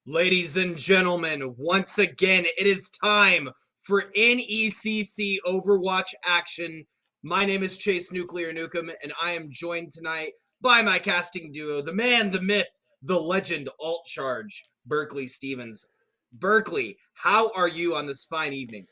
Ladies and gentlemen, once again, it is time for NECC Overwatch action. My name is Chase Nuclear Nukem, and I am joined tonight by my casting duo, the man, the myth, the legend, Alt Charge, Berkeley Stevens. Berkeley, how are you on this fine evening?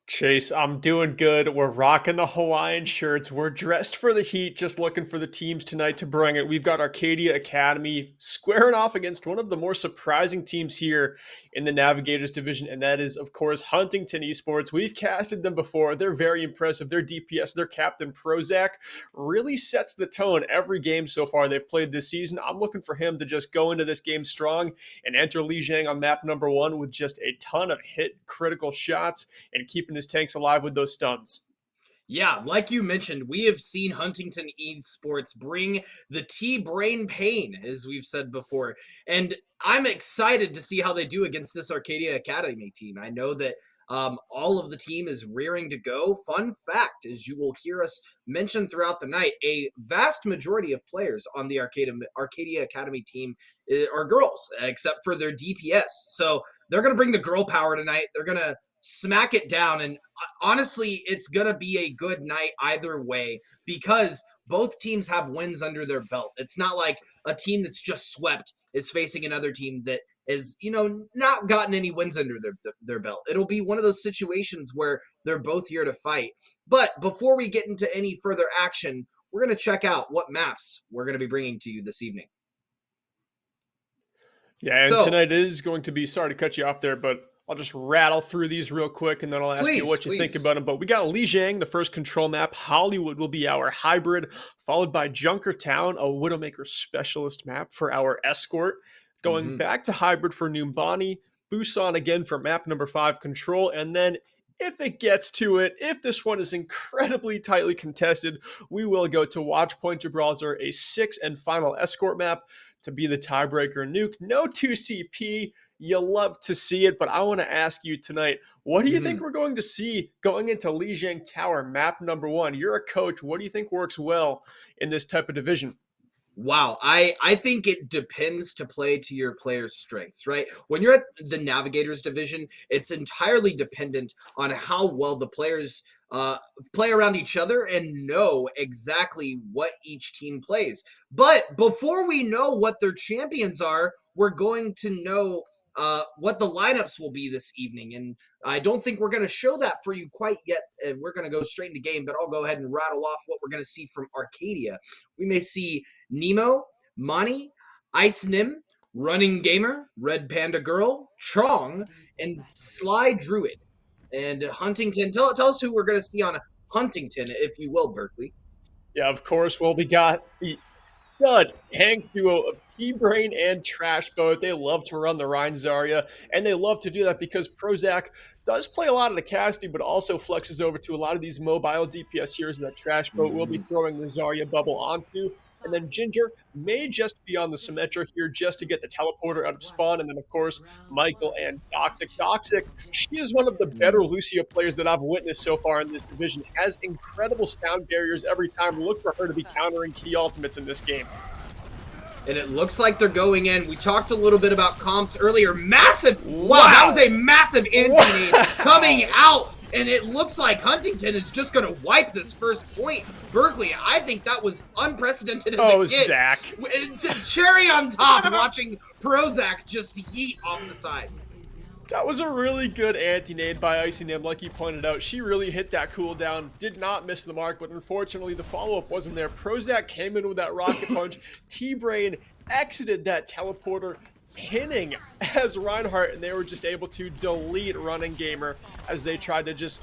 Chase, I'm doing good. We're rocking the Hawaiian shirts. We're dressed for the heat, just looking for the teams tonight to bring it. We've got Arcadia Academy squaring off against one of the more surprising teams here in the Navigators division, and that is, of course, Huntington Esports. We've casted them before. They're very impressive. Their DPS, their captain, Prozac, really sets the tone every game so far they've played this season. I'm looking for him to just go into this game strong and enter Lijiang on map number 1 with just a ton of hit critical shots and keeping his tanks alive with those stuns. Yeah, like you mentioned, we have seen Huntington Esports bring the T-brain pain, as we've said before. And I'm excited to see how they do against this Arcadia Academy team. I know that all of the team is rearing to go. Fun fact, as you will hear us mention throughout the night, a vast majority of players on the Arcadia Academy team are girls, except for their DPS. So they're going to bring the girl power tonight. They're going to smack it down, and honestly, it's gonna be a good night either way because both teams have wins under their belt. It's not like a team that's just swept is facing another team that is, not gotten any wins under their belt. It'll be one of those situations where they're both here to fight. But before we get into any further action, we're going to check out what maps we're going to be bringing to you this evening. Yeah, and So, tonight is going to be, sorry to cut you off there, but I'll just rattle through these real quick and then I'll ask you please, what you think please. about them. But we got Lijiang, the first control map. Hollywood will be our hybrid, followed by Junkertown, a Widowmaker specialist map for our escort. Going Mhm. back to hybrid for Numbani, Busan again for map number 5 control, and then if it gets to it, if this one is incredibly tightly contested, we will go to Watchpoint Gibraltar, a 6 and final escort map to be the tiebreaker nuke. No 2CP. You love to see it, but I want to ask you tonight, what do you think Mhm. we're going to see going into Lijiang Tower, map number 1? You're a coach. What do you think works well in this type of division? Wow, I think it depends to play to your player's strengths, right? When you're at the Navigators division, it's entirely dependent on how well the players play around each other and know exactly what each team plays. But before we know what their champions are, we're going to know what the lineups will be this evening. And I don't think we're going to show that for you quite yet. We're going to go straight into game, but I'll go ahead and rattle off what we're going to see from Arcadia. We may see Nemo, Mani, Ice Nim, Running Gamer, Red Panda Girl, Chong, and Sly Druid. And Huntington, tell us who we're going to see on Huntington, if you will, Berkeley. Yeah, of course. Well, we got the stud tank duo of T-Brain and Trash Boat. They love to run the Rhine Zarya, and they love to do that because Prozac does play a lot of the casting, but also flexes over to a lot of these mobile DPS heroes that Trash Boat will be Mhm. throwing the Zarya bubble onto. And then Ginger may just be on the Symmetra here just to get the teleporter out of spawn. And then, of course, Michael and Doxic. Doxic, she is one of the better Lucio players that I've witnessed so far in this division. Has incredible sound barriers every time. Look for her to be countering key ultimates in this game. And it looks like they're going in. We talked a little bit about comps earlier. Massive! Wow, that was Wow. a massive anti-nade coming Wow. out. And it looks like Huntington is just going to wipe this first point. Berkeley, I think that was unprecedented as Oh, it gets. Zach. It's cherry on top watching Prozac just yeet off the side. That was a really good anti-nade by Icy Nim, like you pointed out. She really hit that cooldown, did not miss the mark, but unfortunately the follow-up wasn't there. Prozac came in with that rocket punch. T-Brain exited that teleporter, pinning as Reinhardt, and they were just able to delete Running Gamer as they tried to just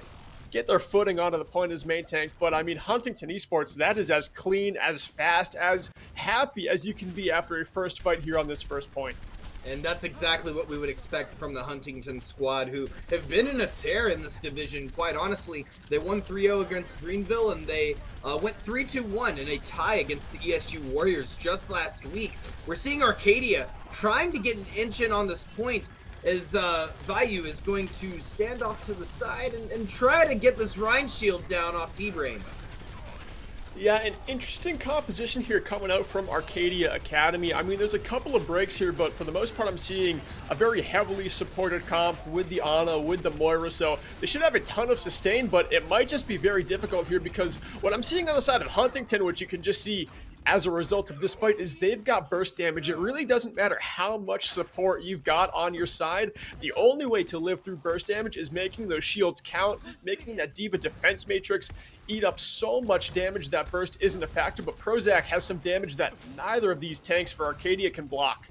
get their footing onto the point as main tank. But I mean, Huntington Esports, that is as clean, as fast, as happy as you can be after a first fight here on this first point. And that's exactly what we would expect from the Huntington squad, who have been in a tear in this division, quite honestly. They won 3-0 against Greenville, and they went 3-1 in a tie against the ESU Warriors just last week. We're seeing Arcadia trying to get an inch in on this point, as Vayu is going to stand off to the side and try to get this Rhine shield down off T-Brain. Yeah, an interesting composition here coming out from Arcadia Academy. I mean, there's a couple of breaks here, but for the most part, I'm seeing a very heavily supported comp with the Ana, with the Moira, so they should have a ton of sustain, but it might just be very difficult here because what I'm seeing on the side of Huntington, which you can just see as a result of this fight, is they've got burst damage. It really doesn't matter how much support you've got on your side. The only way to live through burst damage is making those shields count, making that D.Va defense matrix eat up so much damage that burst isn't a factor, but Prozac has some damage that neither of these tanks for Arcadia can block.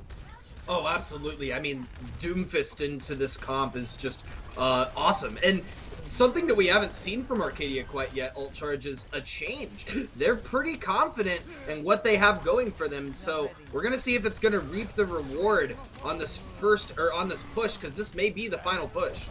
Oh, absolutely. I mean, Doomfist into this comp is just awesome. And something that we haven't seen from Arcadia quite yet, Alt Charge, is a change. They're pretty confident in what they have going for them, so we're going to see if it's going to reap the reward on this on this push, because this may be the final push.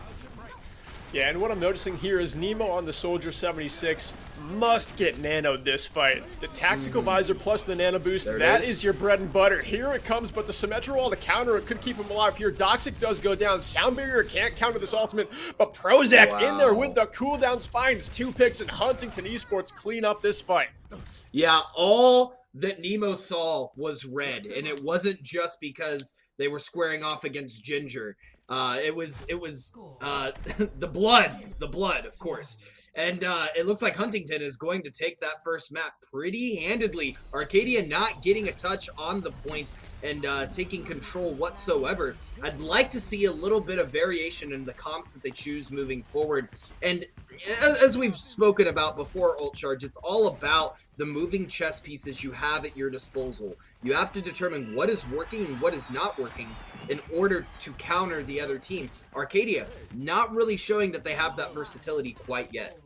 Yeah, and what I'm noticing here is Nemo on the Soldier 76 must get nanoed this fight. The tactical visor plus the nano boost, that is your bread and butter. Here it comes, but the Symmetra wall to counter it could keep him alive here. Doxic does go down. Sound Barrier can't counter this ultimate, but Prozac in there with the cooldown spines. 2 picks, and Huntington Esports clean up this fight. Yeah, all that Nemo saw was red, and it wasn't just because they were squaring off against Ginger. It was the blood, of course. And it looks like Huntington is going to take that first map pretty handedly. Arcadia not getting a touch on the point and taking control whatsoever. I'd like to see a little bit of variation in the comps that they choose moving forward. And as we've spoken about before, Alt Charge, it's all about the moving chess pieces you have at your disposal. You have to determine what is working and what is not working in order to counter the other team. Arcadia not really showing that they have that versatility quite yet.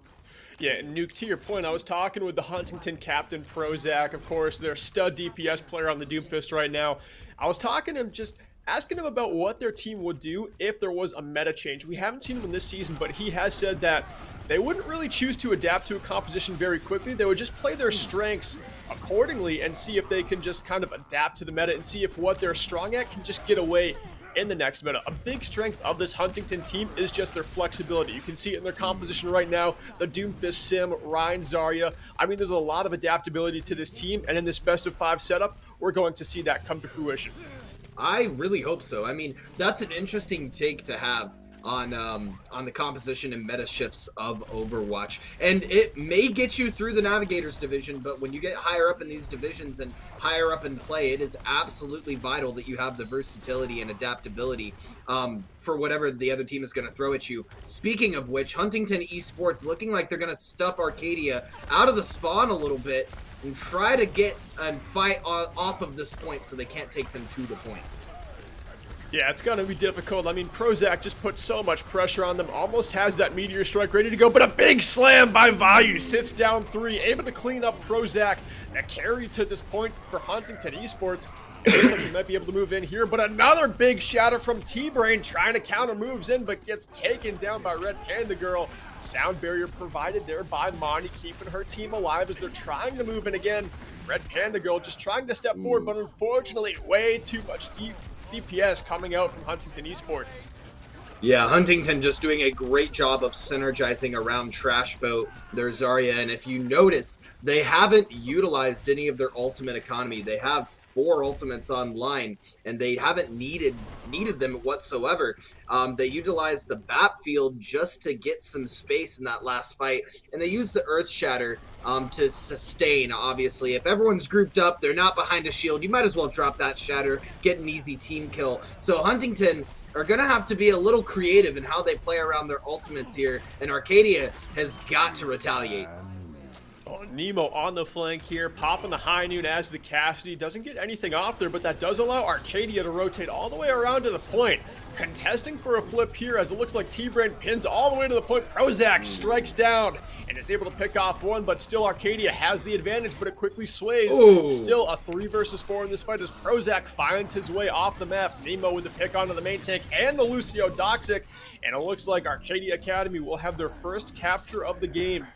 Yeah, and Nuke, to your point, I was talking with the Huntington captain, Prozac, of course, their stud DPS player on the Doomfist right now. I was talking to him, just asking him about what their team would do if there was a meta change. We haven't seen him in this season, but he has said that they wouldn't really choose to adapt to a composition very quickly. They would just play their strengths accordingly and see if they can just kind of adapt to the meta and see if what they're strong at can just get away in the next meta. A big strength of this Huntington team is just their flexibility. You can see it in their composition right now. The Doomfist, Sim, Ryan, Zarya. I mean, there's a lot of adaptability to this team, and in this best of 5 setup, we're going to see that come to fruition. I really hope so. I mean, that's an interesting take to have on the composition and meta shifts of Overwatch, and it may get you through the Navigators division, but when you get higher up in these divisions and higher up in play, it is absolutely vital that you have the versatility and adaptability for whatever the other team is going to throw at you. Speaking of which, Huntington Esports looking like they're going to stuff Arcadia out of the spawn a little bit and try to get and fight off of this point so they can't take them to the point. Yeah, it's gonna be difficult. I mean, Prozac just put so much pressure on them, almost has that Meteor Strike ready to go, but a big slam by Vayu, sits down 3, able to clean up Prozac. A carry to this point for Huntington Esports. It looks like he might be able to move in here, but another big shatter from T-Brain, trying to counter, moves in, but gets taken down by Red Panda Girl. Sound barrier provided there by Monty, keeping her team alive as they're trying to move in again. Red Panda Girl just trying to step forward, but unfortunately, way too much DPS coming out from Huntington Esports. Yeah, Huntington just doing a great job of synergizing around Trash Boat, their Zarya, and if you notice, they haven't utilized any of their ultimate economy. They have 4 ultimates online, and they haven't needed them whatsoever. They utilized the Bat Field just to get some space in that last fight, and they used the Earth Shatter to sustain, obviously. If everyone's grouped up, they're not behind a shield, you might as well drop that Shatter, get an easy team kill. So Huntington are going to have to be a little creative in how they play around their ultimates here, and Arcadia has got to retaliate. Oh, Nemo on the flank here, popping the high noon as the Cassidy. Doesn't get anything off there, but that does allow Arcadia to rotate all the way around to the point. Contesting for a flip here as it looks like T-Brain pins all the way to the point. Prozac strikes down and is able to pick off one, but still Arcadia has the advantage, but it quickly sways. Ooh. Still a 3 versus 4 in this fight as Prozac finds his way off the map. Nemo with the pick onto the main tank and the Lucio Doxic, and it looks like Arcadia Academy will have their first capture of the game.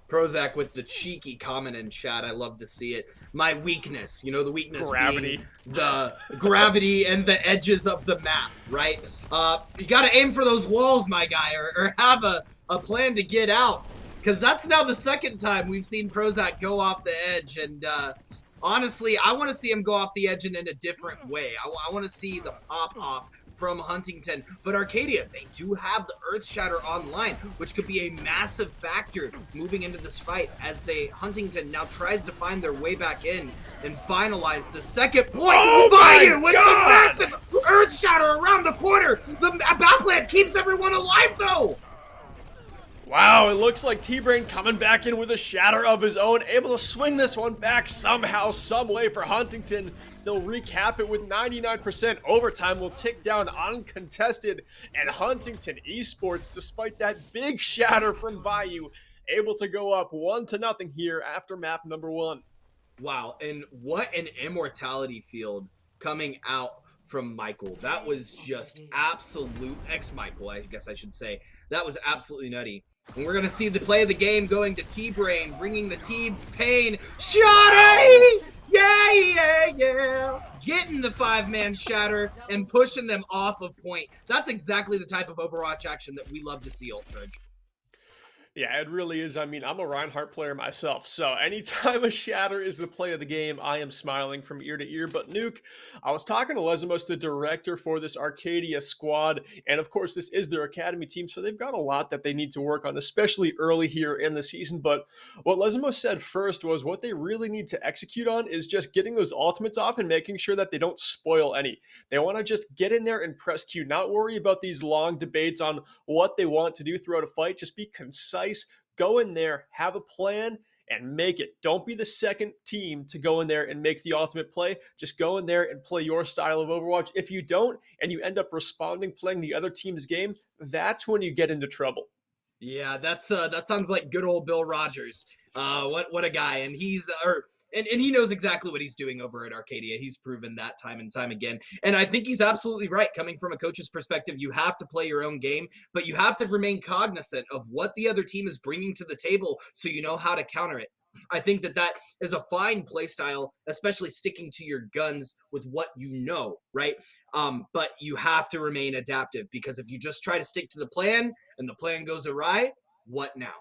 Prozac with the cheeky comment in chat. I love to see it. My weakness, the weakness Gravity. being the gravity and the edges of the map, right? You got to aim for those walls, my guy, or have a plan to get out. because that's now the second time we've seen Prozac go off the edge, and honestly, I want to see him go off the edge in a different way. I want to see the pop off from Huntington, but Arcadia, they do have the Earth Shatter online, which could be a massive factor moving into this fight as Huntington now tries to find their way back in and finalize the second point. Oh Bayou my with God! the massive Earth Shatter around the corner. The Batplant keeps everyone alive though. Wow, it looks like T-Brain coming back in with a shatter of his own, able to swing this one back somehow, some way for Huntington. They'll recap it with 99%. Overtime will tick down uncontested, and Huntington Esports, despite that big shatter from Bayou, able to go up 1-0 here after map number 1. Wow, and what an immortality field coming out from Michael. That was just absolute ex-Michael, I guess I should say. That was absolutely nutty. And we're going to see the play of the game going to T-Brain, bringing the T-Pain. Shotty! Yeah! Getting the 5-man shatter and pushing them off of point. That's exactly the type of Overwatch action that we love to see, Ultra. Yeah, it really is. I mean, I'm a Reinhardt player myself, so anytime a shatter is the play of the game, I am smiling from ear to ear. But Nuke, I was talking to Lesmos, the director for this Arcadia squad, and of course, this is their academy team, so they've got a lot that they need to work on, especially early here in the season. But what Lesmos said first was what they really need to execute on is just getting those ultimates off and making sure that they don't spoil any. They want to just get in there and press Q, not worry about these long debates on what they want to do throughout a fight. Just be concise. Go in there, have a plan, and make it. Don't be the second team to go in there and make the ultimate play. Just go in there and play your style of Overwatch. If you don't, and you end up responding, playing the other team's game, that's when you get into trouble. Yeah, that sounds like good old Bill Rogers. What a guy, and and he knows exactly what he's doing over at Arcadia. He's proven that time and time again, and I think he's absolutely right. Coming from a coach's perspective, you have to play your own game, but you have to remain cognizant of what the other team is bringing to the table, so you know how to counter it. I think that is a fine play style, especially sticking to your guns with what you know, right? But you have to remain adaptive because if you just try to stick to the plan and the plan goes awry, what now?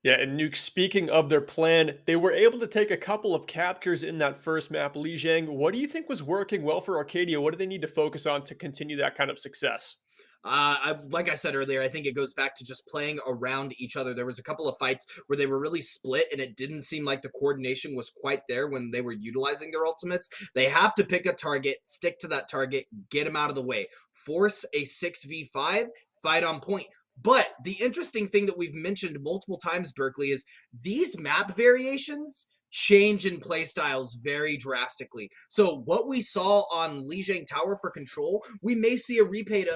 Yeah, and Nuke, speaking of their plan, they were able to take a couple of captures in that first map, Lijiang. What do you think was working well for Arcadia? What do they need to focus on to continue that kind of success? Like I said earlier, I think it goes back to just playing around each other. There was a couple of fights where they were really split, and it didn't seem like the coordination was quite there when they were utilizing their ultimates. They have to pick a target, stick to that target, get them out of the way, force a 6v5 fight on point. But the interesting thing that we've mentioned multiple times, Berkeley, is these map variations change in play styles very drastically. So what we saw on Lijiang Tower for control, we may see a repeat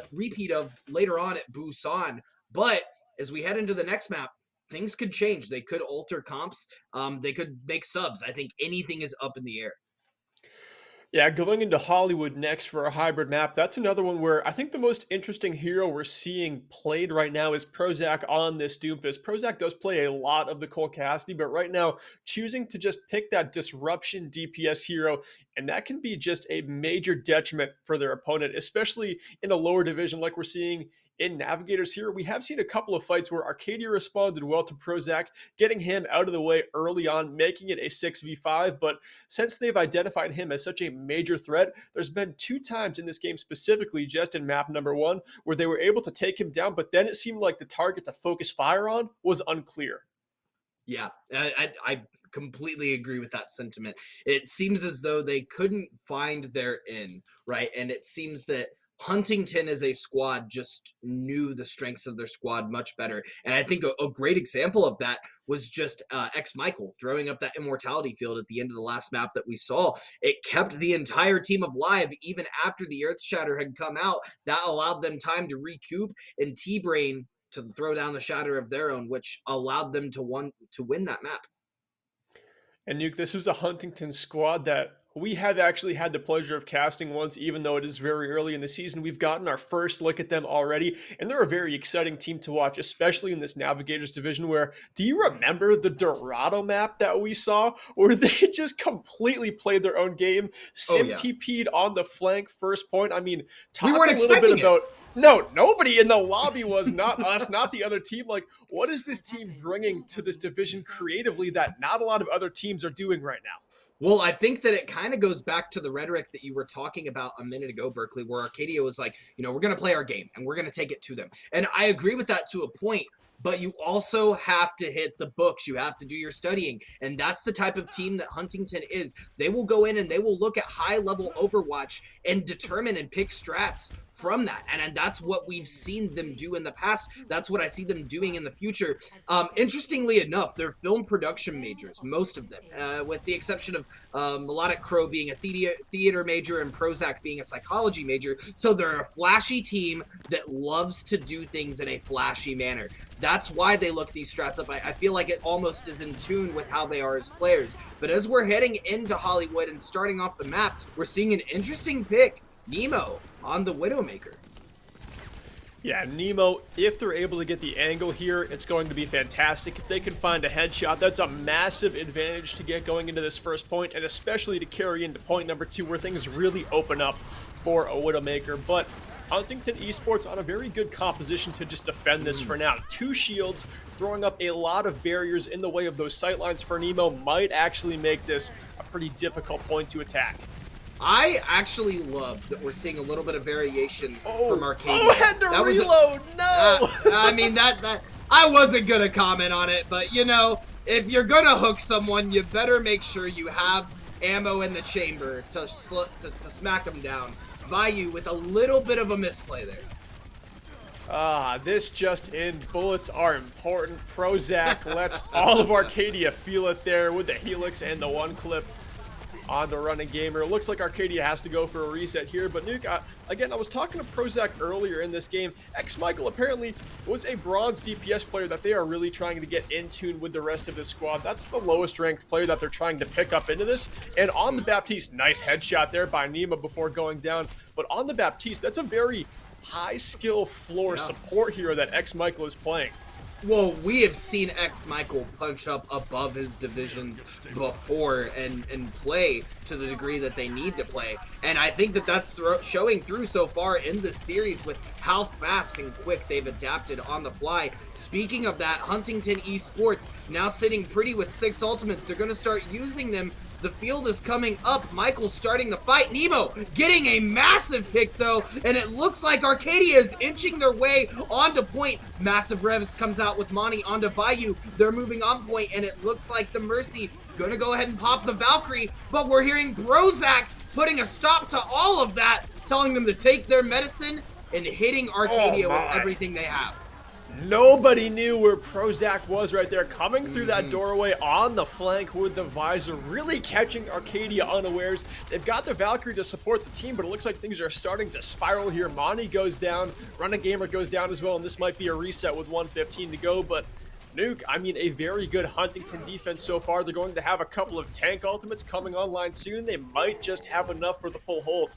of later on at Busan. But as we head into the next map, things could change. They could alter comps. They could make subs. I think anything is up in the air. Yeah, going into Hollywood next for a hybrid map. That's another one where I think the most interesting hero we're seeing played right now is Prozac on this Doomfist. Prozac does play a lot of the Cole Cassidy, but right now choosing to just pick that disruption DPS hero, and that can be just a major detriment for their opponent, especially in a lower division like we're seeing in Navigators here. We have seen a couple of fights where Arcadia responded well to Prozac, getting him out of the way early on, making it a 6v5, but since they've identified him as such a major threat, there's been 2 times in this game specifically, just in map number 1, where they were able to take him down, but then it seemed like the target to focus fire on was unclear. Yeah, I completely agree with that sentiment. It seems as though they couldn't find their in, right? And it seems that Huntington as a squad just knew the strengths of their squad much better. And I think a great example of that was just X Michael throwing up that immortality field at the end of the last map that we saw. It kept the entire team alive even after the Earth Shatter had come out. That allowed them time to recoup, and T-Brain to throw down the shatter of their own, which allowed them to win that map. And Nuke, this is a Huntington squad that We have actually had the pleasure of casting once, even though it is very early in the season. We've gotten our first look at them already, and they're a very exciting team to watch, especially in this Navigators division. Where do you remember the Dorado map that we saw, where they just completely played their own game, Oh sim yeah, TP'd on the flank first point? I mean, we talk weren't a little bit expecting it. about. No, nobody in the lobby was, not us, not the other team. Like, what is this team bringing to this division creatively that not a lot of other teams are doing right now? Well, I think that it kind of goes back to the rhetoric that you were talking about a minute ago, Berkeley, where Arcadia was like, we're going to play our game and we're going to take it to them. And I agree with that to a point, but you also have to hit the books. You have to do your studying. And that's the type of team that Huntington is. They will go in and they will look at high level Overwatch and determine and pick strats from that. And that's what we've seen them do in the past. That's what I see them doing in the future. Interestingly enough, they're film production majors, most of them, with the exception of Melodic Crow being a theater major and Prozac being a psychology major. So they're a flashy team that loves to do things in a flashy manner. That's why they look these strats up. I feel like it almost is in tune with how they are as players. But as we're heading into Hollywood and starting off the map, we're seeing an interesting pick. Nemo on the Widowmaker. Yeah, Nemo, if they're able to get the angle here, it's going to be fantastic. If they can find a headshot, that's a massive advantage to get going into this first point, and especially to carry into point number 2, where things really open up for a Widowmaker. But Huntington Esports on a very good composition to just defend this for now. 2 shields, throwing up a lot of barriers in the way of those sightlines for Nemo might actually make this a pretty difficult point to attack. I actually love that we're seeing a little bit of variation from Arcadia. Oh, had to that reload! No! I mean, that I wasn't going to comment on it, but, if you're going to hook someone, you better make sure you have ammo in the chamber to smack them down. Vayu with a little bit of a misplay there. This just in. Bullets are important. Prozac lets all of Arcadia feel it there with the Helix and the 1 clip on the running gamer. It looks like Arcadia has to go for a reset here, but Nuke, again, I was talking to Prozac earlier in this game. X-Michael apparently was a bronze DPS player that they are really trying to get in tune with the rest of this squad. That's the lowest ranked player that they're trying to pick up into this. And on the Baptiste, nice headshot there by Nima before going down. But on the Baptiste, that's a very high skill floor support hero that X-Michael is playing. Well, we have seen X-Michael punch up above his divisions before and play to the degree that they need to play. And I think that that's showing through so far in this series with how fast and quick they've adapted on the fly. Speaking of that, Huntington Esports now sitting pretty with 6 ultimates. They're going to start using them. The field is coming up. Michael's starting the fight. Nemo getting a massive pick, though, and it looks like Arcadia is inching their way onto point. Massive Revs comes out with Monty onto Vayu. They're moving on point, and it looks like the Mercy gonna go ahead and pop the Valkyrie, but we're hearing Prozac putting a stop to all of that, telling them to take their medicine and hitting Arcadia with everything they have. Nobody knew where Prozac was right there, coming through that doorway on the flank with the visor, really catching Arcadia unawares. They've got the Valkyrie to support the team, but it looks like things are starting to spiral here. Monty goes down, Running Gamer goes down as well, and this might be a reset with 1:15 to go, but Nuke, I mean, a very good Huntington defense so far. They're going to have a couple of tank ultimates coming online soon. They might just have enough for the full hold.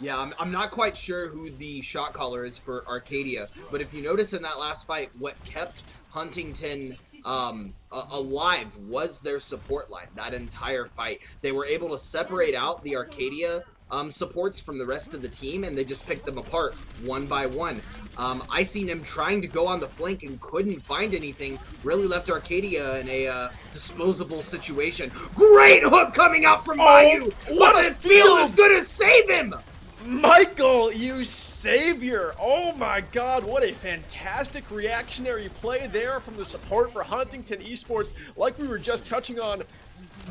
Yeah, I'm not quite sure who the shot caller is for Arcadia, but if you notice in that last fight, what kept Huntington alive was their support line. That entire fight, they were able to separate out the Arcadia supports from the rest of the team, and they just picked them apart one by one. I seen them trying to go on the flank and couldn't find anything. Really left Arcadia in a disposable situation. Great hook coming out from Vayu, but the field is gonna save him. Michael, you savior! Oh my god, what a fantastic reactionary play there from the support for Huntington Esports. Like we were just touching on,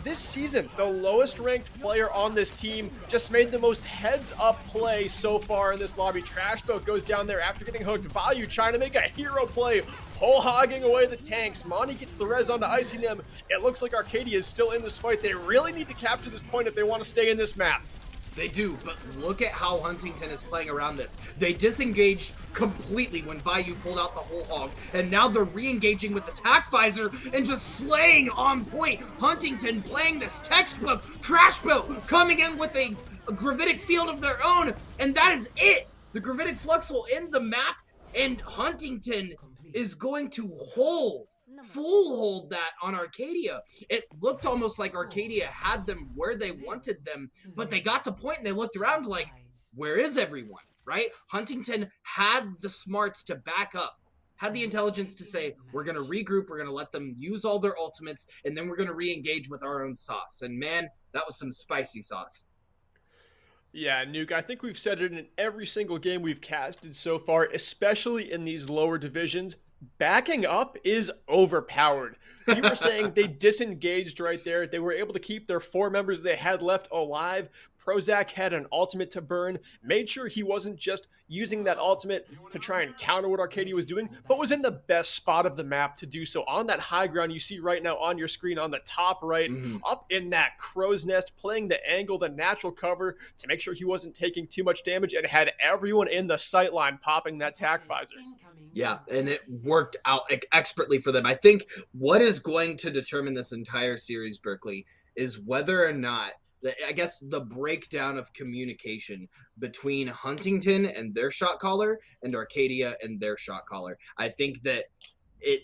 this season, the lowest ranked player on this team just made the most heads-up play so far in this lobby. Trashboat goes down there after getting hooked. Vayu trying to make a hero play, whole hogging away the tanks. Monty gets the res onto icing them. It looks like Arcadia is still in this fight. They really need to capture this point if they want to stay in this map. They do, but look at how Huntington is playing around this. They disengaged completely when Vayu pulled out the whole hog, and now they're re-engaging with the Tac Visor and just slaying on point. Huntington playing this textbook trash build, coming in with a gravitic field of their own, and that is it. The gravitic flux will end the map, and Huntington is going to full hold that on Arcadia. It looked almost like Arcadia had them where they wanted them, but they got to point and they looked around like, where is everyone, right? Huntington had the smarts to back up, had the intelligence to say, we're going to regroup, we're going to let them use all their ultimates, and then we're going to re-engage with our own sauce. And man, that was some spicy sauce. Yeah, Nuke, I think we've said it in every single game we've casted so far, especially in these lower divisions. Backing up is overpowered. You were saying they disengaged right there. They were able to keep their 4 members they had left alive. Prozac had an ultimate to burn, made sure he wasn't just using that ultimate to try and counter what Arcadia was doing, but was in the best spot of the map to do so. On that high ground you see right now on your screen on the top right, up in that crow's nest, playing the angle, the natural cover to make sure he wasn't taking too much damage, and had everyone in the sight line popping that tac visor. Yeah, and it worked out expertly for them. I think what is going to determine this entire series, Berkeley, is whether or not, I guess, the breakdown of communication between Huntington and their shot caller and Arcadia and their shot caller. I think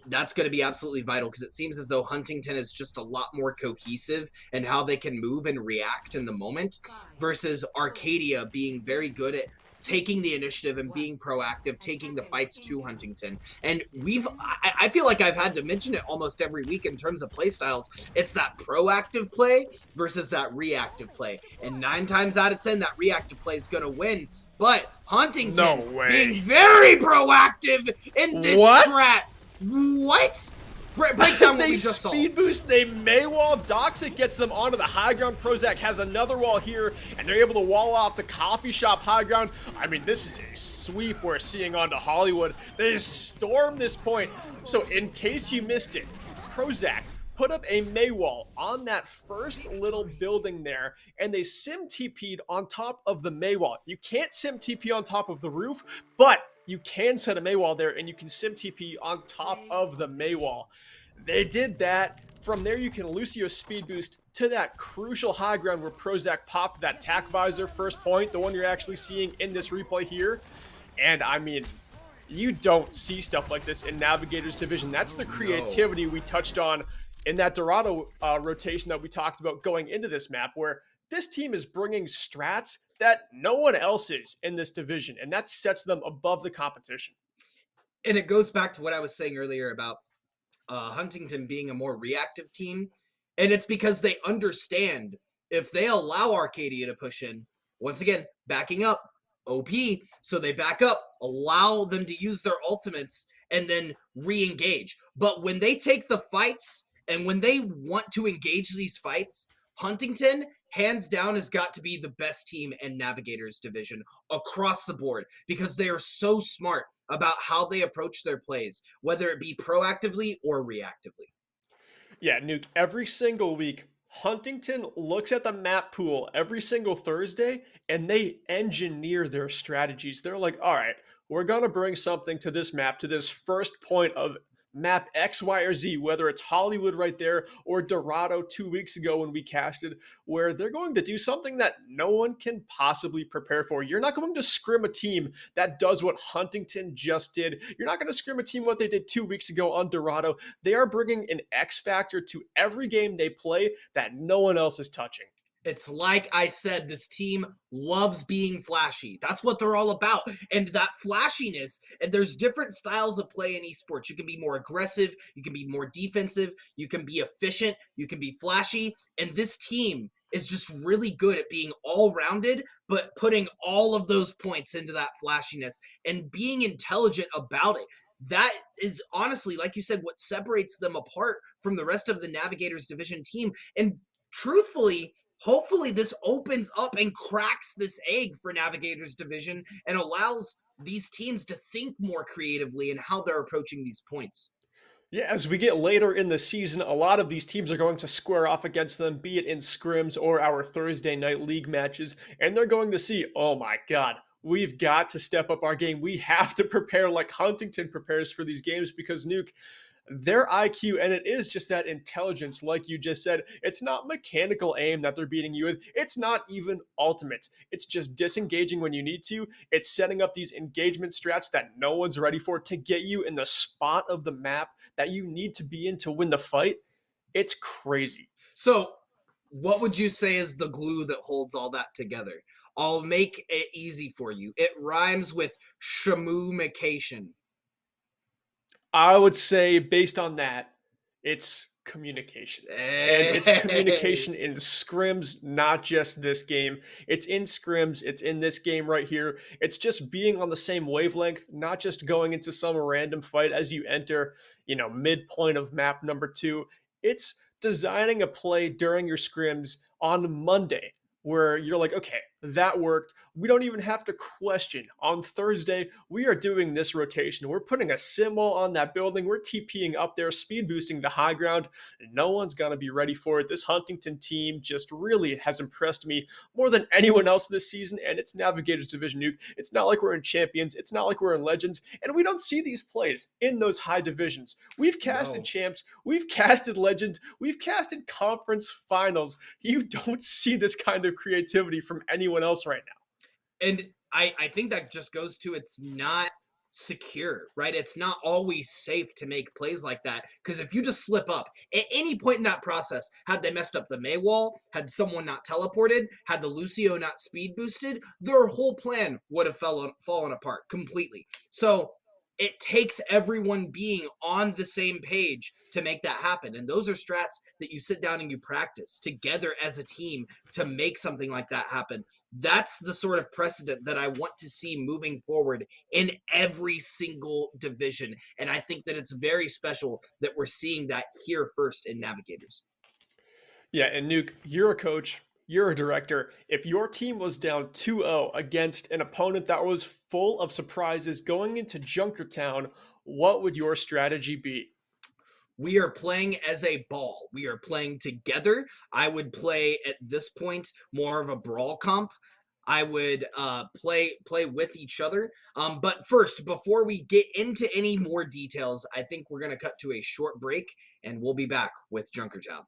that's going to be absolutely vital, because it seems as though Huntington is just a lot more cohesive in how they can move and react in the moment, versus Arcadia being very good at taking the initiative and being proactive, taking the fights to Huntington. And I feel like I've had to mention it almost every week in terms of play styles. It's that proactive play versus that reactive play. And 9 times out of 10, that reactive play is going to win. But Huntington being very proactive in this strat. What? Break down what we just saw. They speed boost, they May wall, Doxic gets them onto the high ground. Prozac has another wall here, and they're able to wall off the coffee shop high ground. I mean, this is a sweep we're seeing onto Hollywood. They storm this point. So in case you missed it, Prozac put up a May wall on that first little building there, and they sim TP'd on top of the May wall. You can't sim TP on top of the roof, but you can set a May wall there, and you can sim TP on top of the May wall. They did that. From there, you can Lucio speed boost to that crucial high ground where Prozac popped that tac visor first point, the one you're actually seeing in this replay here. And I mean, you don't see stuff like this in Navigator's Division. That's the creativity we touched on in that Dorado rotation that we talked about going into this map, where this team is bringing strats that no one else is in this division, and that sets them above the competition. And it goes back to what I was saying earlier about Huntington being a more reactive team, and it's because they understand if they allow Arcadia to push in, once again, backing up, OP, so they back up, allow them to use their ultimates, and then re-engage. But when they take the fights, and when they want to engage these fights, Huntington, hands down, has got to be the best team in Navigator's Division across the board, because they are so smart about how they approach their plays, whether it be proactively or reactively. Yeah, Nuke, every single week, Huntington looks at the map pool every single Thursday, and they engineer their strategies. They're like, all right, we're going to bring something to this map, to this first point of map X, Y, or Z, whether it's Hollywood right there or Dorado 2 weeks ago when we casted, where they're going to do something that no one can possibly prepare for. You're not going to scrim a team that does what Huntington just did. You're not going to scrim a team what they did 2 weeks ago on Dorado. They are bringing an X factor to every game they play that no one else is touching. It's like I said, this team loves being flashy. That's what they're all about. And that flashiness, and there's different styles of play in esports. You can be more aggressive, you can be more defensive, you can be efficient, you can be flashy. And this team is just really good at being all-rounded, but putting all of those points into that flashiness and being intelligent about it. That is honestly, like you said, what separates them apart from the rest of the Navigators Division team. And truthfully, hopefully this opens up and cracks this egg for Navigators Division and allows these teams to think more creatively in how they're approaching these points. Yeah, as we get later in the season, a lot of these teams are going to square off against them, be it in scrims or our Thursday night league matches, and they're going to see, oh my God, we've got to step up our game. We have to prepare like Huntington prepares for these games because Nuke, their IQ, and it is just that intelligence, like you just said. It's not mechanical aim that they're beating you with. It's not even ultimate. It's just disengaging when you need to. It's setting up these engagement strats that no one's ready for to get you in the spot of the map that you need to be in to win the fight. It's crazy. So, what would you say is the glue that holds all that together? I'll make it easy for you. It rhymes with shamumication. I would say, based on that, it's communication. And it's Hey. communication in scrims, not just this game. It's in scrims, it's in this game right here. It's just being on the same wavelength, not just going into some random fight as you enter, midpoint of map number 2. It's designing a play during your scrims on Monday where you're like, okay, that worked. We don't even have to question. On Thursday, we are doing this rotation. We're putting a symbol on that building. We're TPing up there, speed boosting the high ground. No one's going to be ready for it. This Huntington team just really has impressed me more than anyone else this season, and it's Navigators Division Nuke. It's not like we're in Champions. It's not like we're in Legends, and we don't see these plays in those high divisions. We've casted No. Champs. We've casted Legends. We've casted Conference Finals. You don't see this kind of creativity from anyone else right now. And I think that just goes to it's not secure, right? It's not always safe to make plays like that. Because if you just slip up at any point in that process, had they messed up the Maywall, had someone not teleported, had the Lucio not speed boosted, their whole plan would have fallen apart completely. So it takes everyone being on the same page to make that happen. And those are strats that you sit down and you practice together as a team to make something like that happen. That's the sort of precedent that I want to see moving forward in every single division. And I think that it's very special that we're seeing that here first in Navigators. Yeah, and Nuke, you're a coach, you're a director. If your team was down 2-0 against an opponent that was full of surprises going into Junkertown, what would your strategy be? We are playing as a ball. We are playing together. I would play at this point more of a brawl comp. I would play with each other. But first, before we get into any more details, I think we're gonna cut to a short break, and we'll be back with Junkertown.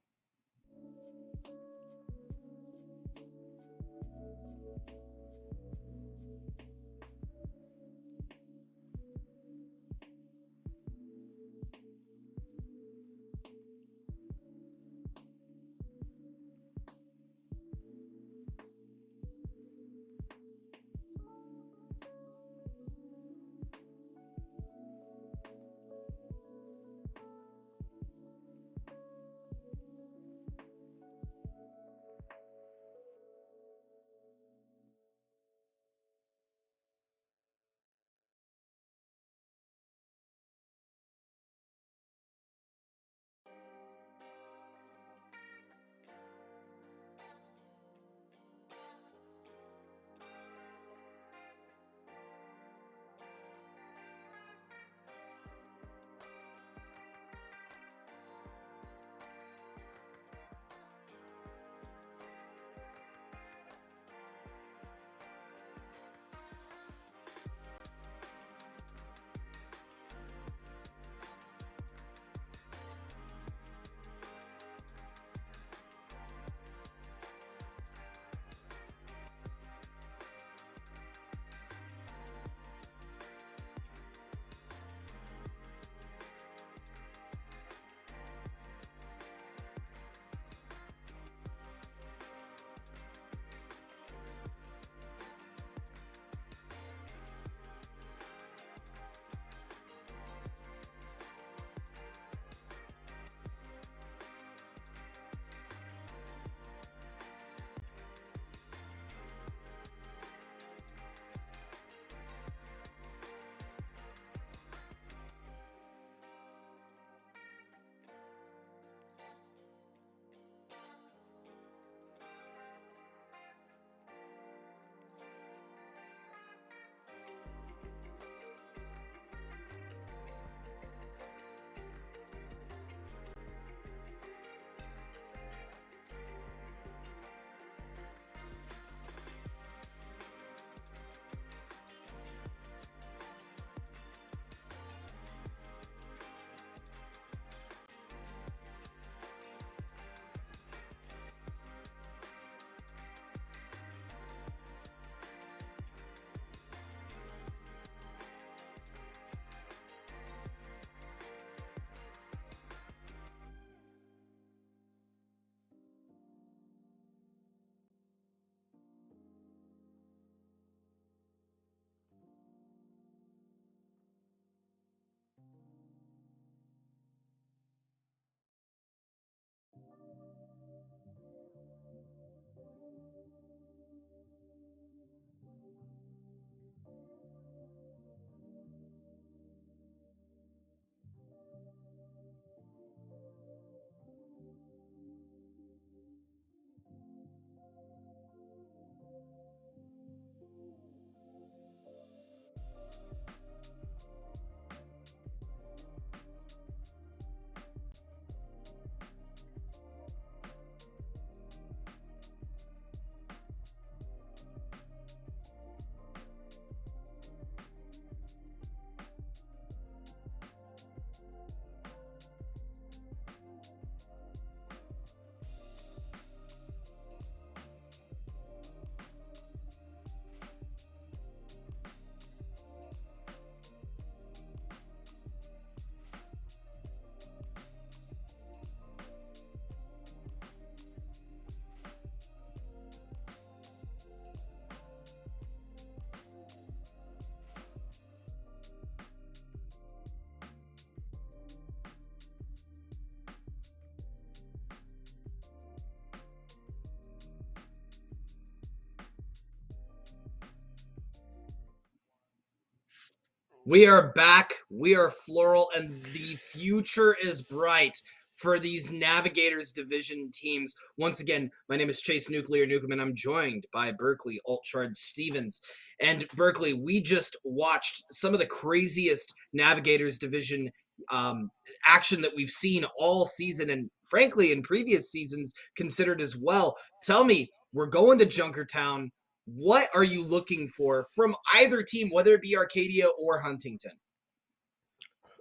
We are back. We are Floral, and the future is bright for these Navigators division teams. Once again, my name is Chase Nuclear Nukem, and I'm joined by Berkeley Altshard Stevens. And Berkeley, we just watched some of the craziest Navigators division um, action that we've seen all season, and frankly, in previous seasons considered as well. Tell me, we're going to Junkertown. What are you looking for from either team, whether it be Arcadia or Huntington?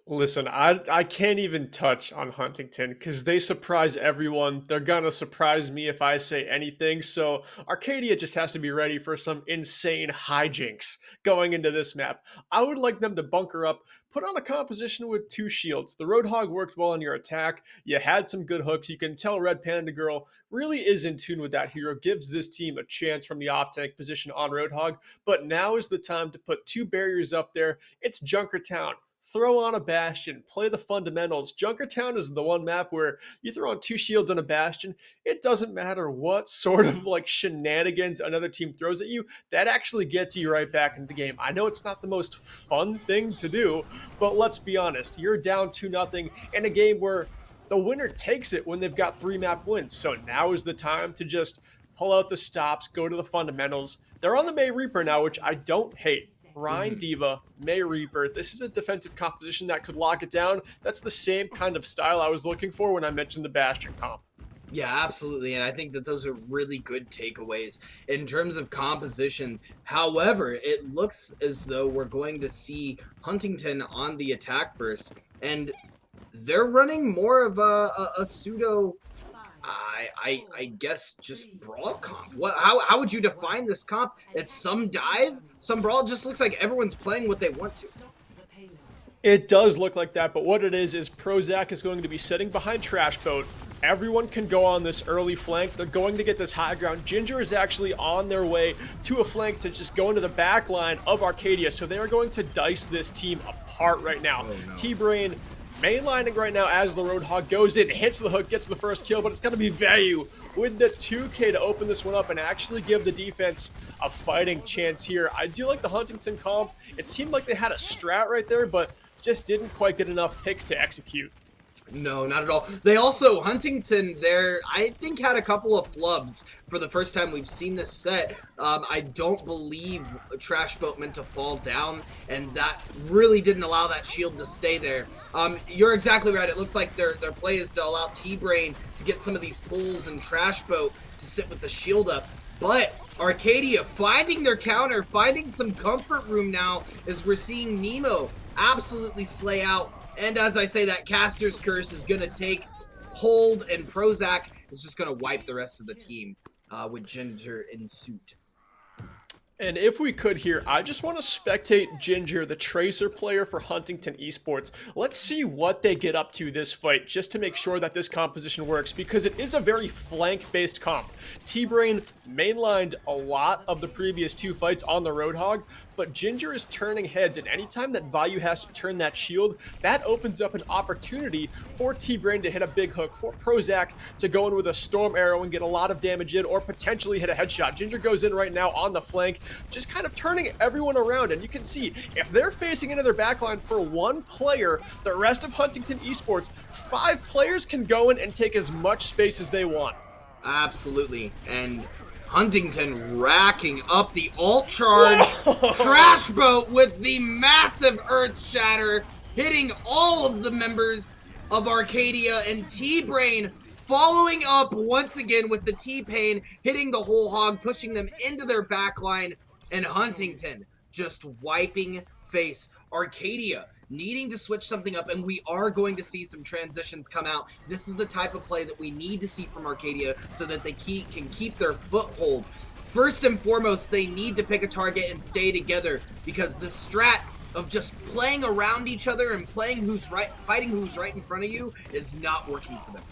Listen, I can't even touch on Huntington because they surprise everyone. They're gonna surprise me if I say anything. So Arcadia just has to be ready for some insane hijinks going into this map. I would like them to bunker up, put on a composition with two shields. The Roadhog worked well on your attack. You had some good hooks. You can tell Red Panda Girl really is in tune with that hero, gives this team a chance from the off-tank position on Roadhog. But now is the time to put two barriers up there. It's Junkertown. Throw on a bastion, play the fundamentals. Junkertown is the one map where you throw on two shields on a bastion. It doesn't matter what sort of like shenanigans another team throws at you, that actually gets you right back into the game. I know it's not the most fun thing to do, but let's be honest, you're down 2-0 in a game where the winner takes it when they've got 3 map wins. So now is the time to just pull out the stops, go to the fundamentals. They're on the May Reaper now, which I don't hate. Rhine Diva, May Reaper. This is a defensive composition that could lock it down. That's the same kind of style I was looking for when I mentioned the Bastion comp. Yeah, absolutely. And I think that those are really good takeaways in terms of composition. However, it looks as though we're going to see Huntington on the attack first. And they're running more of a pseudo, I guess, just brawl comp. How would you define this comp? It's some dive, some brawl. It just looks like everyone's playing what they want to. It does look like that, but what it is Prozac is going to be sitting behind Trash Boat. Everyone can go on this early flank. They're going to get this high ground. Ginger is actually on their way to a flank to just go into the back line of Arcadia. So they are going to dice this team apart right now. Oh, no. T-Brain mainlining right now as the Roadhog goes in, hits the hook, gets the first kill, but it's going to be Vayu with the 2K to open this one up and actually give the defense a fighting chance here. I do like the Huntington comp. It seemed like they had a strat right there, but just didn't quite get enough picks to execute. No, not at all. They also, Huntington there, I think, had a couple of flubs for the first time we've seen this set. I don't believe Trash Boat meant to fall down, and that really didn't allow that shield to stay there. You're exactly right. It looks like their play is to allow T-Brain to get some of these pulls and Trash Boat to sit with the shield up. But Arcadia finding their counter, finding some comfort room now as we're seeing Nemo absolutely slay out. And as I say, that Caster's Curse is going to take hold, and Prozac is just going to wipe the rest of the team with Ginger in suit. And if we could here, I just want to spectate Ginger, the Tracer player for Huntington Esports. Let's see what they get up to this fight, just to make sure that this composition works, because it is a very flank-based comp. T-Brain mainlined a lot of the previous 2 fights on the Roadhog, but Ginger is turning heads, and anytime that Vayu has to turn that shield, that opens up an opportunity for T-Brain to hit a big hook, for Prozac to go in with a Storm Arrow and get a lot of damage in, or potentially hit a headshot. Ginger goes in right now on the flank, just kind of turning everyone around, and you can see, if they're facing into their backline for 1 player, the rest of Huntington Esports, 5 players can go in and take as much space as they want. Absolutely, and Huntington racking up the ult charge. Trash Boat with the massive Earth Shatter, hitting all of the members of Arcadia, and T-Brain following up once again with the T-Pain, hitting the whole hog, pushing them into their backline, and Huntington just wiping face. Arcadia needing to switch something up, and we are going to see some transitions come out. This is the type of play that we need to see from Arcadia so that they can keep their foothold. First and foremost, they need to pick a target and stay together, because this strat of just playing around each other and playing who's right, fighting who's right in front of you is not working for them.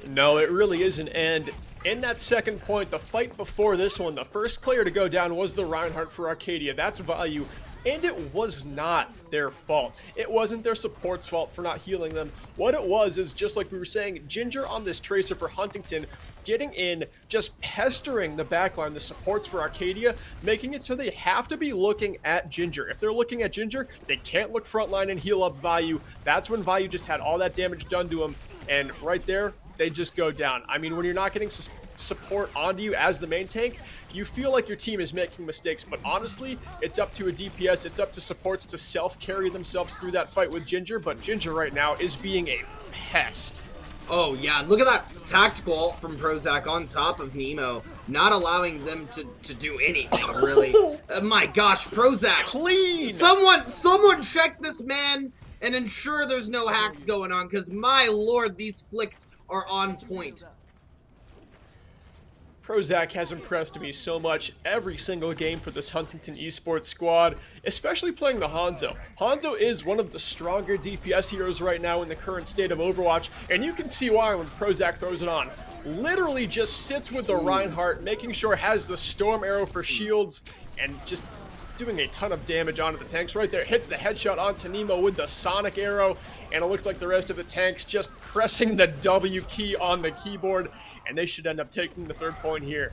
No, it really isn't, and in that second point, the fight before this one, the first player to go down was the Reinhardt for Arcadia. That's Vayu And it was not their fault. It wasn't their support's fault for not healing them. What it was is, just like we were saying, Ginger on this Tracer for Huntington, getting in, just pestering the backline, the supports for Arcadia, making it so they have to be looking at Ginger. If they're looking at Ginger, they can't look frontline and heal up Vayu. That's when Vayu just had all that damage done to him, and right there, they just go down. I mean, when you're not getting support onto you as the main tank, you feel like your team is making mistakes, but honestly, it's up to a DPS, it's up to supports to self-carry themselves through that fight with Ginger, but Ginger right now is being a pest. Oh yeah, look at that tactical ult from Prozac on top of Nemo, not allowing them to do anything, really. My gosh, Prozac. Clean! Someone check this man and ensure there's no hacks going on, because my lord, these flicks are on point. Prozac has impressed me so much every single game for this Huntington esports squad, especially playing the Hanzo. Hanzo is one of the stronger DPS heroes right now in the current state of Overwatch, and you can see why when Prozac throws it on. Literally just sits with the Reinhardt, making sure it has the Storm Arrow for shields, and just doing a ton of damage onto the tanks right there. Hits the headshot onto Nemo with the Sonic Arrow, and it looks like the rest of the tanks just pressing the W key on the keyboard, and they should end up taking the 3rd point here.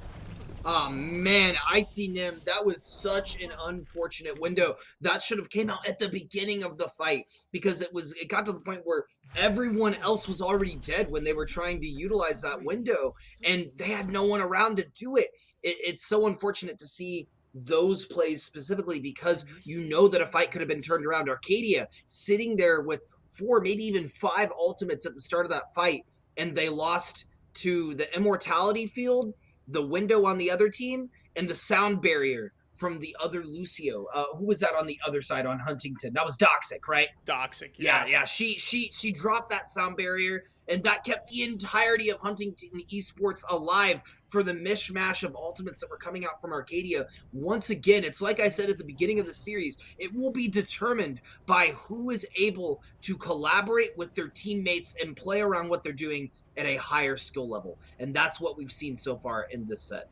Oh man, Icy Nim, that was such an unfortunate window. That should have came out at the beginning of the fight, because it got to the point where everyone else was already dead when they were trying to utilize that window, and they had no one around to do it. It's so unfortunate to see those plays specifically, because you know that a fight could have been turned around. Arcadia sitting there with 4, maybe even 5 ultimates at the start of that fight, and they lost to the immortality field, the window on the other team, and the sound barrier from the other Lucio. Who was that on the other side on Huntington? That was Doxic, right? Doxic, yeah. She dropped that sound barrier, and that kept the entirety of Huntington esports alive for the mishmash of ultimates that were coming out from Arcadia. Once again, it's like I said at the beginning of the series, it will be determined by who is able to collaborate with their teammates and play around what they're doing at a higher skill level. And that's what we've seen so far in this set.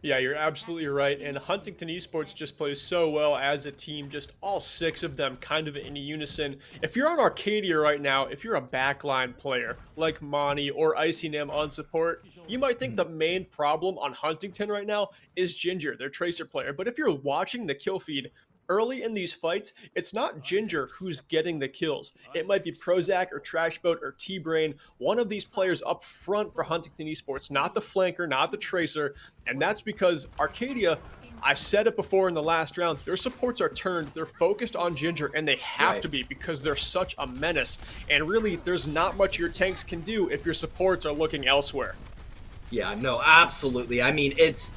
Yeah, you're absolutely right. And Huntington Esports just plays so well as a team, just all 6 of them kind of in unison. If you're on Arcadia right now, if you're a backline player like Monty or Icy Nim on support, you might think the main problem on Huntington right now is Ginger, their Tracer player. But if you're watching the kill feed, early in these fights, it's not Ginger who's getting the kills. It might be Prozac or Trashboat or T-Brain, one of these players up front for Huntington Esports, not the flanker, not the Tracer. And that's because Arcadia, I said it before in the last round, their supports are turned, they're focused on Ginger, and they have to be, because they're such a menace. And really, there's not much your tanks can do if your supports are looking elsewhere. Yeah, no, absolutely. I mean, it's,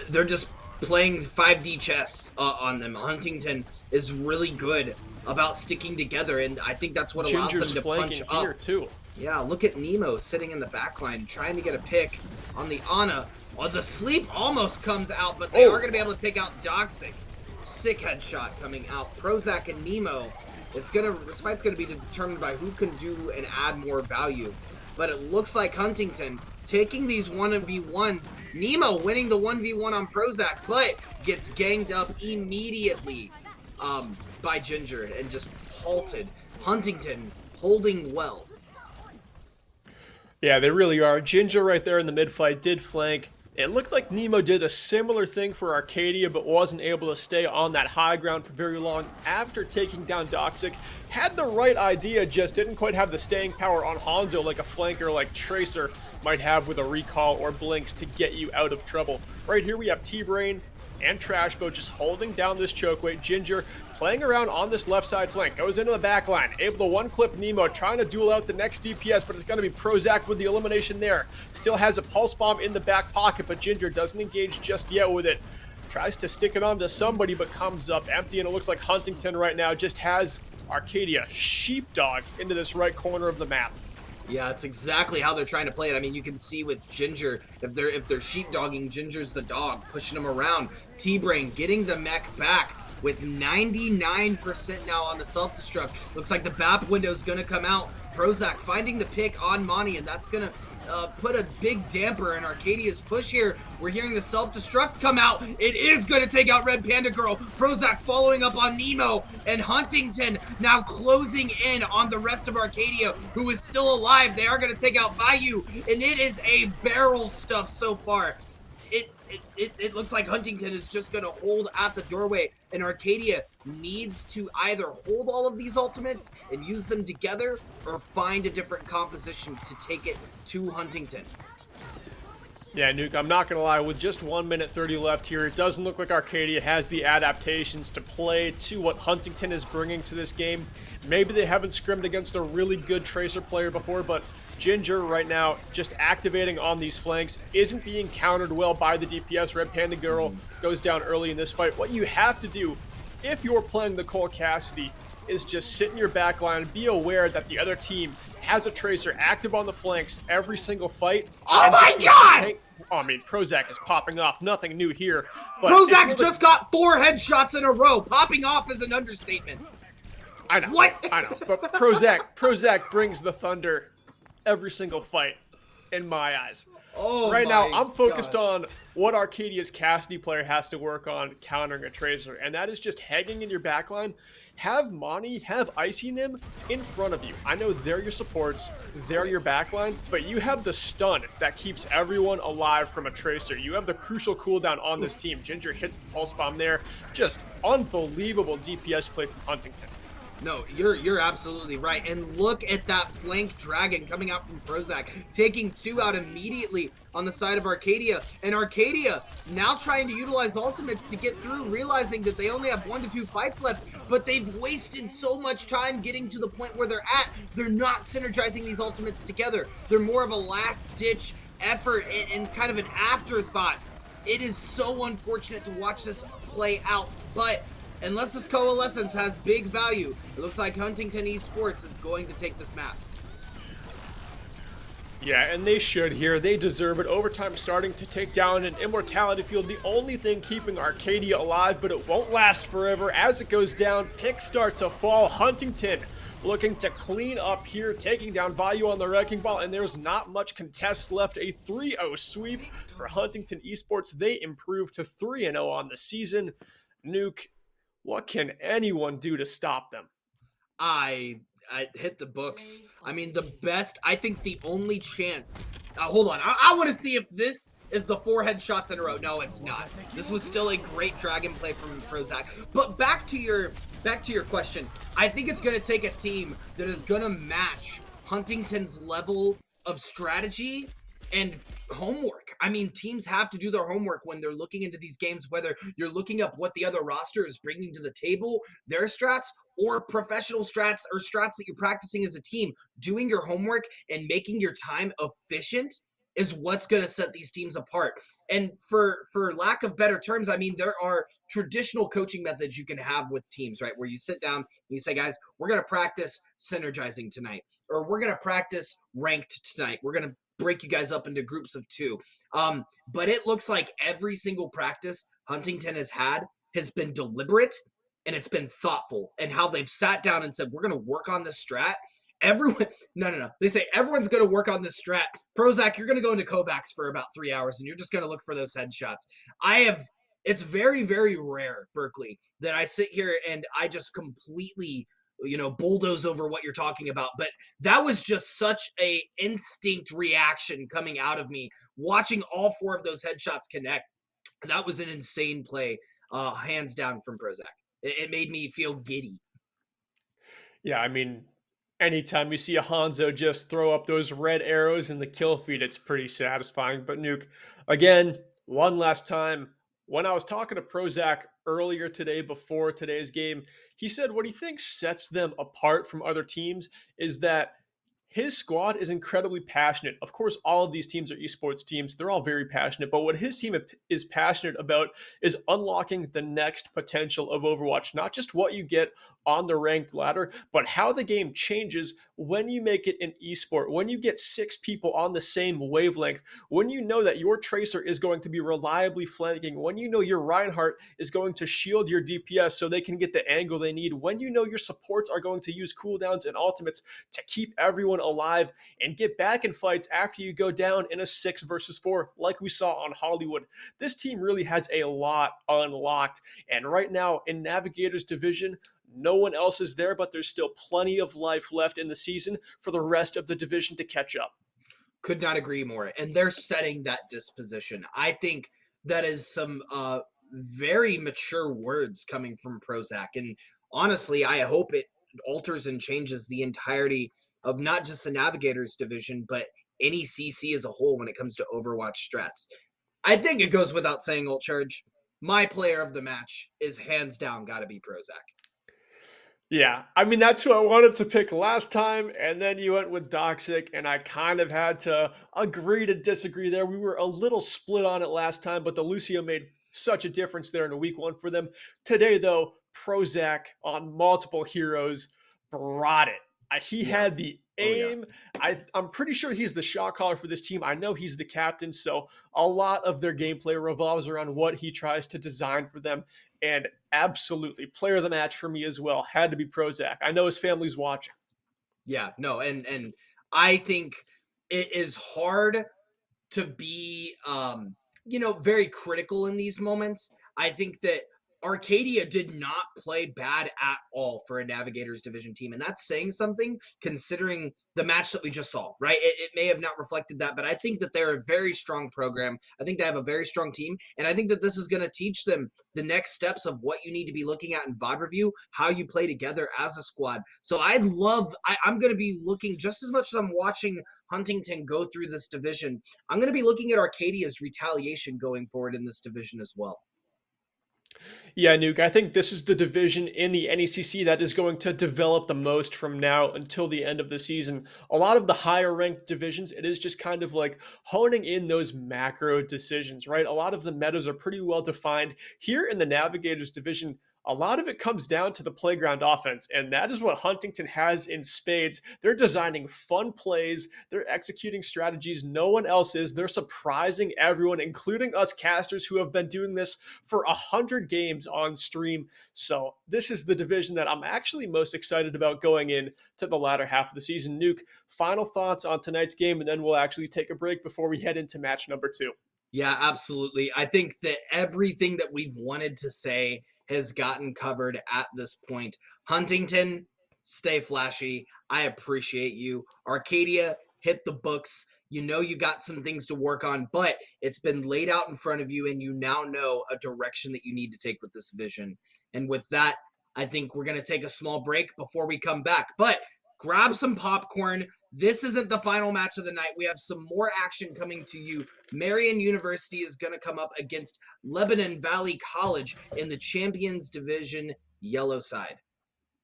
they're just playing 5D chess on them. Huntington is really good about sticking together, and I think that's what allows Ginger's them to punch up. Here too. Yeah, look at Nemo sitting in the back line trying to get a pick on the Ana. Oh, the sleep almost comes out, but they are going to be able to take out Doxic. Sick headshot coming out. Prozac and Nemo. This fight's going to be determined by who can do and add more value. But it looks like Huntington taking these 1v1s. Nemo winning the 1v1 on Prozac, but gets ganged up immediately by Ginger and just halted. Huntington holding well. Yeah, they really are. Ginger right there in the mid fight did flank. It looked like Nemo did a similar thing for Arcadia, but wasn't able to stay on that high ground for very long after taking down Doxic. Had the right idea, just didn't quite have the staying power on Hanzo like a flanker like Tracer might have with a recall or blinks to get you out of trouble. Right here we have T-Brain and Trashboat just holding down this chokeweight. Ginger playing around on this left side flank, goes into the back line, able to one-clip Nemo, trying to duel out the next DPS, but it's going to be Prozac with the elimination there. Still has a pulse bomb in the back pocket, but Ginger doesn't engage just yet with it. Tries to stick it on to somebody, but comes up empty, and it looks like Huntington right now just has Arcadia sheepdog into this right corner of the map. Yeah, it's exactly how they're trying to play it. I mean, you can see with Ginger, if they're sheepdogging, Ginger's the dog, pushing him around. T-Brain getting the mech back with 99% now on the self-destruct. Looks like the BAP window's going to come out. Prozac finding the pick on Monty, and that's going to put a big damper in Arcadia's push here. We're hearing the self-destruct come out. It is going to take out Red Panda Girl. Prozac following up on Nemo, and Huntington now closing in on the rest of Arcadia, who is still alive. They are going to take out Bayou, and it is a barrel stuff so far. It looks like Huntington is just going to hold at the doorway, and Arcadia needs to either hold all of these ultimates and use them together or find a different composition to take it to Huntington. Yeah, Nuke, I'm not going to lie, with just 1 minute 30 left here, it doesn't look like Arcadia has the adaptations to play to what Huntington is bringing to this game. Maybe they haven't scrimmed against a really good Tracer player before, but Ginger right now just activating on these flanks, isn't being countered well by the DPS. Red Panda Girl goes down early in this fight. What you have to do if you're playing the Cole Cassidy is just sit in your back line and be aware that the other team has a Tracer active on the flanks every single fight. Oh my god! I mean, Prozac is popping off. Nothing new here. But Prozac just got 4 headshots in a row. Popping off is an understatement. I know. What? I know. But Prozac brings the thunder every single fight, in my eyes. Oh, right now, I'm focused gosh. on what Arcadia's Cassidy player has to work on countering a Tracer, and that is just hanging in your backline. Have Monty, have Icy Nim in front of you. I know they're your supports, they're your backline, but you have the stun that keeps everyone alive from a Tracer. You have the crucial cooldown on this team. Ginger hits the pulse bomb there. Just unbelievable DPS play from Huntington. No, you're absolutely right. And look at that flank dragon coming out from Prozac, taking 2 out immediately on the side of Arcadia. And Arcadia now trying to utilize ultimates to get through, realizing that they only have 1 to 2 fights left, but they've wasted so much time getting to the point where they're at. They're not synergizing these ultimates together. They're more of a last-ditch effort and kind of an afterthought. It is so unfortunate to watch this play out, but unless this coalescence has big value, it looks like Huntington Esports is going to take this map. Yeah, and they should here. They deserve it. Overtime starting to take down an Immortality Field. The only thing keeping Arcadia alive, but it won't last forever. As it goes down, picks start to fall. Huntington looking to clean up here, taking down Bayou on the Wrecking Ball, and there's not much contest left. A 3-0 sweep for Huntington Esports. They improve to 3-0 on the season. Nuke, what can anyone do to stop them? I hit the books. I mean, I think the only chance. Hold on. I want to see if this is the 4 headshots in a row. No, it's not. This was still a great dragon play from Prozac. But back to your question. I think it's going to take a team that is going to match Huntington's level of strategy and homework. I mean, teams have to do their homework when they're looking into these games, whether you're looking up what the other roster is bringing to the table, their strats, or professional strats or strats that you're practicing as a team. Doing your homework and making your time efficient is what's going to set these teams apart. And for lack of better terms, I mean, there are traditional coaching methods you can have with teams, right? Where you sit down and you say, guys, we're going to practice synergizing tonight, or we're going to practice ranked tonight. We're going to break you guys up into groups of 2. But it looks like every single practice Huntington has had has been deliberate and it's been thoughtful, and how they've sat down and said, we're going to work on this strat. Everyone, no. They say everyone's going to work on this strat. Prozac, you're going to go into Kovacs for about 3 hours and you're just going to look for those headshots. It's very, very rare, Berkeley, that I sit here and I just completely bulldoze over what you're talking about. But that was just such a instinct reaction coming out of me, watching all 4 of those headshots connect. That was an insane play, hands down from Prozac. It made me feel giddy. Yeah, I mean, anytime you see a Hanzo just throw up those red arrows in the kill feed, it's pretty satisfying. But Nuke, again, one last time, when I was talking to Prozac earlier today before today's game, he said what he thinks sets them apart from other teams is that his squad is incredibly passionate. Of course, all of these teams are esports teams. They're all very passionate. But what his team is passionate about is unlocking the next potential of Overwatch. Not just what you get on the ranked ladder, but how the game changes when you make it an esport, when you get 6 people on the same wavelength, when you know that your Tracer is going to be reliably flanking, when you know your Reinhardt is going to shield your DPS so they can get the angle they need, when you know your supports are going to use cooldowns and ultimates to keep everyone alive and get back in fights after you go down in a 6 versus 4, like we saw on Hollywood. This team really has a lot unlocked. And right now in Navigator's division, no one else is there, but there's still plenty of life left in the season for the rest of the division to catch up. Could not agree more. And they're setting that disposition. I think that is some very mature words coming from Prozac. And honestly, I hope it alters and changes the entirety of not just the Navigators division, but NECC as a whole when it comes to Overwatch strats. I think it goes without saying, Alt Charge, my player of the match is hands down got to be Prozac. Yeah, I mean that's who I wanted to pick last time, and then you went with Doxic, and I kind of had to agree to disagree there. We were a little split on it last time, but the Lucio made such a difference there in a week 1 for them. Today, though, Prozac on multiple heroes brought it. He Yeah. had the Oh, yeah. aim. I'm pretty sure he's the shot caller for this team. I know he's the captain, so a lot of their gameplay revolves around what he tries to design for them. And absolutely, player of the match for me as well had to be Prozac. I know his family's watching. Yeah. No, and I think it is hard to be very critical in these moments. I think that Arcadia did not play bad at all for a Navigators division team, and that's saying something considering the match that we just saw, right? It may have not reflected that, but I think that they're a very strong program. I think they have a very strong team, and I think that this is going to teach them the next steps of what you need to be looking at in VOD review, how you play together as a squad. So I'm going to be looking just as much as I'm watching Huntington go through this division. I'm going to be looking at Arcadia's retaliation going forward in this division as well. Yeah, Nuke, I think this is the division in the NECC that is going to develop the most from now until the end of the season. A lot of the higher ranked divisions, it is just kind of like honing in those macro decisions, right? A lot of the metas are pretty well defined. Here in the Navigators division, a lot of it comes down to the playground offense, and that is what Huntington has in spades. They're designing fun plays, they're executing strategies no one else is. They're surprising everyone, including us casters who have been doing this for 100 games on stream. So this is the division that I'm actually most excited about going in to the latter half of the season. Nuke, final thoughts on tonight's game, and then we'll actually take a break before we head into match number 2. Yeah, absolutely. I think that everything that we've wanted to say has gotten covered at this point. Huntington, stay flashy. I appreciate you. Arcadia, hit the books. You know you got some things to work on, but it's been laid out in front of you, and you now know a direction that you need to take with this vision. And with that, I think we're going to take a small break before we come back. But grab some popcorn. This isn't the final match of the night. We have some more action coming to you. Marian University is going to come up against Lebanon Valley College in the Champions Division Yellow side.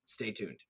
Stay tuned.